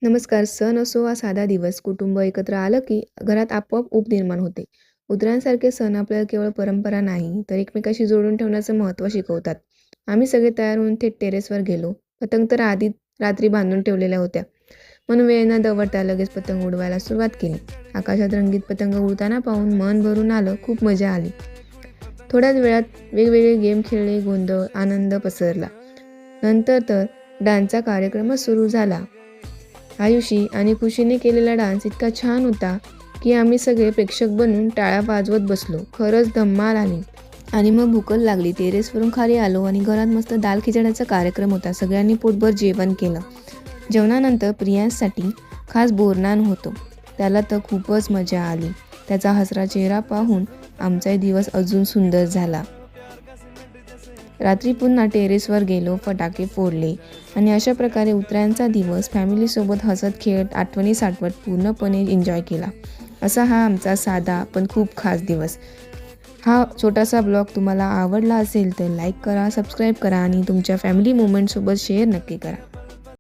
नमस्कार. सण असो वा साधा दिवस, कुटुंब एकत्र आलं की घरात आपोआप ऊब निर्माण होते. उतरायणसारखे सण आपल्याला केवळ परंपरा नाही, तर एकमेकाशी जोडून ठेवण्याचं महत्त्व शिकवतात. आम्ही सगळे तयार होऊन थेट टेरेसवर गेलो. पतंग तर आधी रात्री बांधून ठेवलेल्या होत्या. म्हणून वेळ न दवडता लगेच पतंग उडवायला सुरुवात केली. आकाशात रंगीत पतंग उडताना पाहून मन भरून आलं. खूप मजा आली. थोड्याच वेळात वेगवेगळे गेम खेळले, गोंधळ, आनंद पसरला. नंतर तर डान्सचा कार्यक्रमच सुरू झाला. आयुषी आणि खुशीने केलेला डान्स इतका छान होता की आम्ही सगळे प्रेक्षक बनून टाळ्या वाजवत बसलो. खरंच धम्माल आली. आणि मग भूकच लागली. टेरेसवरून खाली आलो आणि घरात मस्त दाल खिचड्याचा कार्यक्रम होता. सगळ्यांनी पोटभर जेवण केलं. जेवणानंतर प्रियांशसाठी खास बोरनान होतं. त्याला तर खूपच मजा आली. त्याचा हसरा चेहरा पाहून आमचाही दिवस अजून सुंदर झाला. रात्री पुन्हा टेरेसवर गेलो, फटाके फोडले आणि अशा प्रकारे उत्तरायणचा दिवस फॅमिलीसोबत हसत खेळत आठवणी साठवत पूर्णपणे एन्जॉय केला. असा हा आमचा साधा पण खूप खास दिवस. हा छोटासा ब्लॉग तुम्हाला आवडला असेल तर लाईक करा, सबस्क्राईब करा आणि तुमच्या फॅमिली मोमेंटसोबत शेअर नक्की करा.